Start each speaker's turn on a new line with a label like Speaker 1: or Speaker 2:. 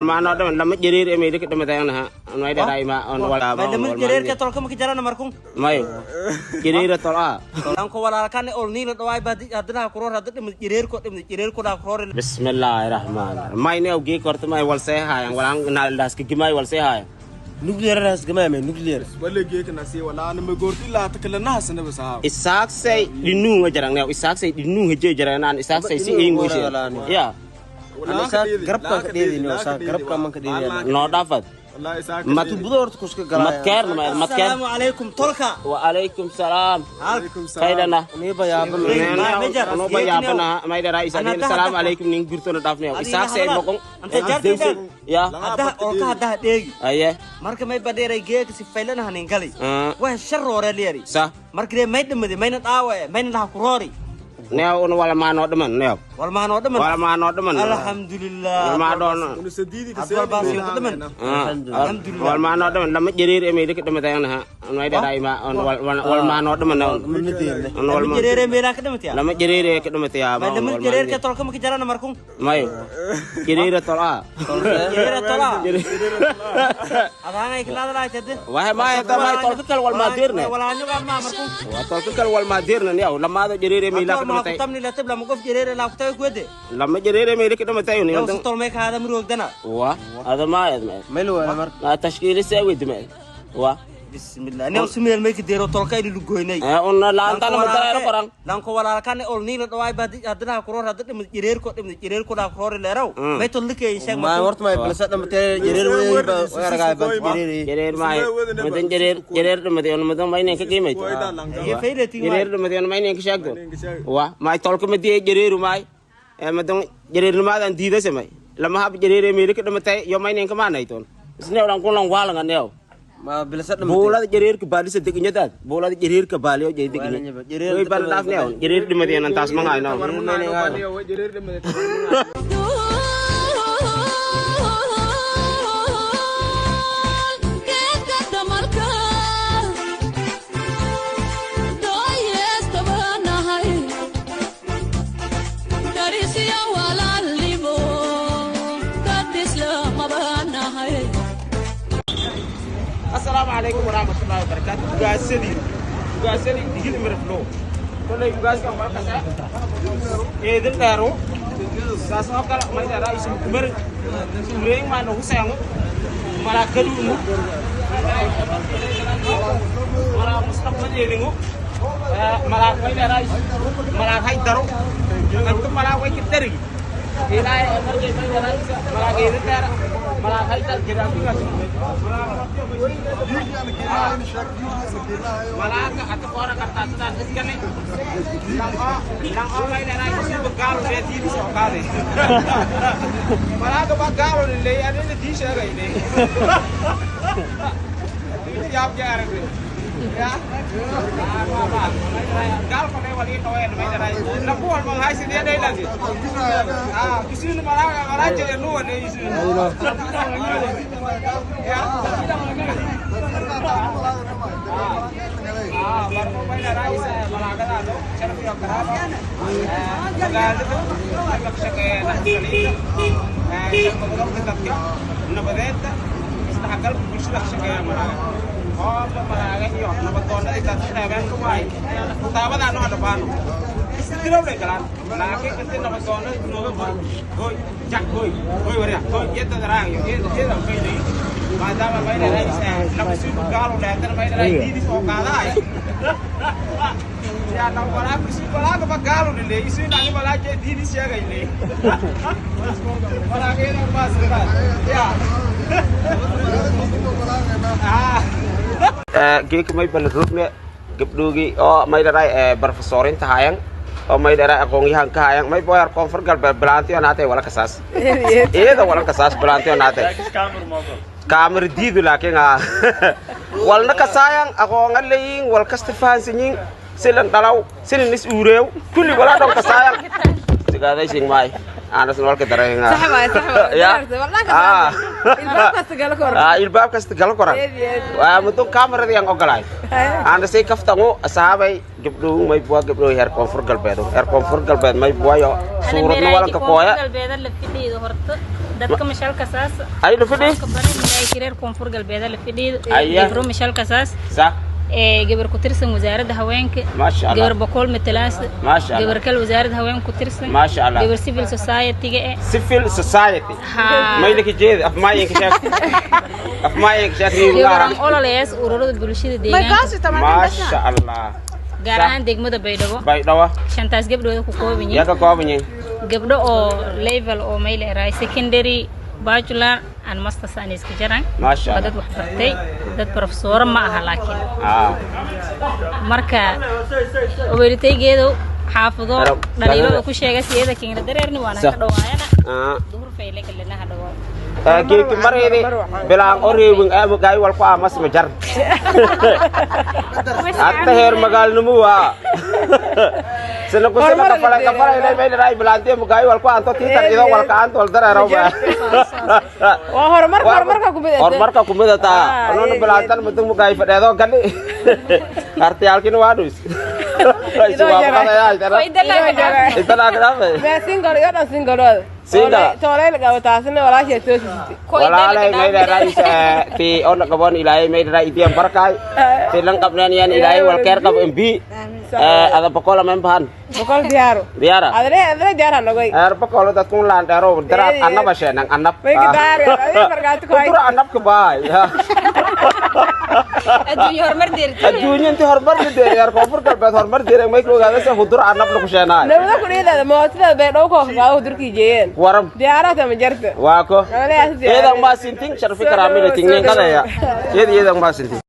Speaker 1: Mana ada lama jerir emi dikit temen tayang nah. Mai darai ma on wala.
Speaker 2: Mai demen jerir ke tol ke jalan markung.
Speaker 1: Mai. Jerir tol a.
Speaker 2: Lang ko wala kan ol ni lo ay badi adna kuror hadat demen jerir ko da kuror.
Speaker 1: Bismillahirrahmanirrahim. Mai ne ugi kort mai wal se ha yang walang nal das ki mai wal se ha.
Speaker 3: Nuclear ras gama me nuclear.
Speaker 4: Wala ge kana se wala na me gorti la ta kala na sana basa.
Speaker 1: Isak say dinu ngajarang ne isak say dinu heje jaranan isak say si ingu si. Ya.
Speaker 3: Wala garab ka kadiri no sa garab ka man kadiri.
Speaker 1: No dapat.
Speaker 4: Wala isak.
Speaker 3: Matu budor to kuska gala.
Speaker 1: Matker matker.
Speaker 2: Assalamu alaikum tolka.
Speaker 1: Wa alaikum salam. Kaidana.
Speaker 3: Ni ba ya ban.
Speaker 1: No ba ya bana mai darai isa ni salam alaikum ning gurto na dafne. Isak say mokong. Ya.
Speaker 2: Ada olka ada degi.
Speaker 1: Aye.
Speaker 2: Marka mai badere ge si failan hanin gali. Wah sharro liari.
Speaker 1: Sa.
Speaker 2: Marka mai demde mai na tawe mai na kurori.
Speaker 1: Neo on wala mano demen neo.
Speaker 2: Wal mano demen.
Speaker 1: Wala mano demen.
Speaker 2: Alhamdulillah.
Speaker 1: Wal mano.
Speaker 4: Unu sedidi de se.
Speaker 2: Adwal basi demen.
Speaker 1: Alhamdulillah. Wal mano demen lama jerir emi dikit temen tayang nah. Mai darai ma on wal mano demen. On wal
Speaker 2: jerir emi rak demen ya.
Speaker 1: Lama jerir ke demen ya.
Speaker 2: Mai demen jerir ke tol ke jalan markung.
Speaker 1: Mai. Jerir tol a.
Speaker 2: Jerir tol a. Ada ngai kenal la cede.
Speaker 1: Wah mai ta mai tol ke wal madir ne.
Speaker 2: Wala nyu kan ma markung.
Speaker 1: Wah tol ke wal madir ne ya. Lama jerir emi la
Speaker 2: ma kutam ni latib la mo gof jerir la kutaw gwede.
Speaker 1: Lama jerir emi dikit temen tayang ni.
Speaker 2: Yo tol mai ka adam ruog dana.
Speaker 1: Wah ada mai.
Speaker 3: Melu wala mar.
Speaker 1: Tashkil sawid mai. Wah.
Speaker 2: Bismillah. Ni usmel mai ke dero tol kay lu goynay.
Speaker 1: On la anta na matara korang.
Speaker 2: Lang ko wala kan ol ni lo ay badi adna kuror hadat jerir ko da kuror leraw. Mai tol ke isek
Speaker 3: Ma wort mai belasat na mate jerir we ba ga ba jerir.
Speaker 1: Jerir mai. Meden jerir meden on meden mai ne ke kimai.
Speaker 2: Ye feire ti
Speaker 1: Jerir meden mai ne ke shak do. Wah mai tol ke mede jerir mai. Meden jerir mai dan dida se mai. Lama hab jerir mi ke mate yo mai ne ke mana itu. Sini orang kulang wala ngan neo.
Speaker 3: Ma belasat na
Speaker 1: Bola jerir ke bali se diknya tad. Bola jerir ke bali jadi diknya. Jerir bal taf neo. Jerir di mede nan tas mangai no.
Speaker 4: Jerir de me.
Speaker 1: Assalamualaikum warahmatullahi wabarakatuh. Guys sedi digil merflo. Kalau guys kan bakal saya. Edel taro. Sasa kala mai dara isu kumer. Sureng mana usang. Mara kedu. Mara mustaqbal yelingu. Mara mai dara isu. Mara hai taro. Antum mara wai kiteri. Ilai emergency mai dara isu. Mara edel taro. Mara hai tar jirafi ngas. Malaga atau orang kata sudah kan ni. Lang online na isu begal dia di sokale. Malaga begal ni ada di sana ini. Ini jawab jar ya. Apa? Gal pada wali toy ni macam ni. Lakuan menghai sini ada lagi. Isu malaga je nu ni isu. Ya. Baru main darai saya malaga tu. Cara dia kerap. Begal itu. Agak sekali nak sekali. Yang belum dekat ke. Nabadet. Istahakal bersudah sekali malaga. Oh, malaga ni orang nabaton dari tak seven kumai. Tahu tak nak ada panu. Istilah boleh jalan. Lagi kita nabaton dari November. Hoi, jak hoi. Hoi waria. Hoi, dia tak terang. Dia tak kau ini. Macam apa ini dari saya. Lepas itu kalau datang main dari di sokala. Ya tahu orang bersekolah ke kalau ni. Isu nanti malah jadi di siaga ini. Malah kena pas kan. Ya. Gik may balagok ni gibdugi may daray barfasorin tahayang may daray akong ihang kahayang may boyar comfort gal belantio natin wala kasas iya wala kasas belantio natin kamer didu laki nga wal na kasayang ako ngalaying wal kastifan sinying silang talaw sininis urew tuli wala dong kasayang sigaday sing may anas wal kadaray nga ya ilbab kas tegal koran mutung kamera yang ogalay anda say kaftango asabay gibdu may buwa gibdu air comfort galbedo may buwa yo surut na walang kakoya
Speaker 5: dadka mashal kasaas
Speaker 3: ay la fadhi
Speaker 5: kabaray milay kireer koonfur galbeed la fadhiid
Speaker 3: Aya.
Speaker 5: gabro mashal kasaas
Speaker 3: sax
Speaker 5: gabar ku tirsan wasaaradda haweenka
Speaker 3: ما شاء الله
Speaker 5: gabar boqol matalaas
Speaker 3: ما شاء الله
Speaker 5: gabar kale wasaaradda haweenka ku tirsan
Speaker 3: ما شاء الله
Speaker 5: gabar civil society ga
Speaker 3: civil society
Speaker 5: ha
Speaker 3: ما يلك جيد أفمايك شاك أفمايك شاك
Speaker 5: gabar ololayaas ururada bulshada deegaanka
Speaker 3: ما شاء الله
Speaker 5: gaar ahaan degmada Baydhabo
Speaker 3: باي دوا
Speaker 5: shantaas gabdhood ku kooban
Speaker 3: يا كوبني
Speaker 5: gabdho oo level oo meel ay secondary bachelor and master science ka jiraan
Speaker 3: ما شاء
Speaker 5: dad
Speaker 3: الله
Speaker 5: wax bartay dad professor ma aha laakiin marka weelitaygeedo xaafado dhalinyarada ku sheegay siyada keenna dareerni waana ka dhawaayana duhur fayle kalena hadhawo
Speaker 3: geedki mareedi bilaan oreewin aama gaay wal ku amas ma jar hatta heer magaalnimo waa sina ku sina ka fala ilay meel raay bilaantee ma gaay wal ku aanto tiitar ido wal ka aanto wal dareero ba
Speaker 6: waa horumarka ku midata
Speaker 3: anoona bilaantan muddo ma gaay fadheedo gali artiyalkin waa dus Singa.
Speaker 6: Tolay laga wataasna walaashay toosisay.
Speaker 3: Walaalay may raayis fi on qabon ilaahay may raay idiyam barkay. Filan qabnaan yan ilaahay wal keer qab MB. Ada bakola membahan.
Speaker 6: Bakol diaro.
Speaker 3: Diara.
Speaker 6: Adre diara nagay.
Speaker 3: Bakola dat kung lan daro darat annab asya nang annab.
Speaker 6: May gidar. Ay barkat ko ay.
Speaker 3: Kutura annab ka bay.
Speaker 5: adduunyo hormar deerti
Speaker 3: Adduunyo inti hormar dir yar koonfur galbeed hormar dir may ko gaada sa hudur annab la ku sheenay.
Speaker 6: Nabada ku dheedada mootida bay dhaw ko qaaw hudurkii jeeyeen.
Speaker 3: Waram.
Speaker 6: Diyaarada ma jarta.
Speaker 3: Waa ko. Eedang ma sinting sharfi karamil tingnen kada ya. Eedang ma sinting.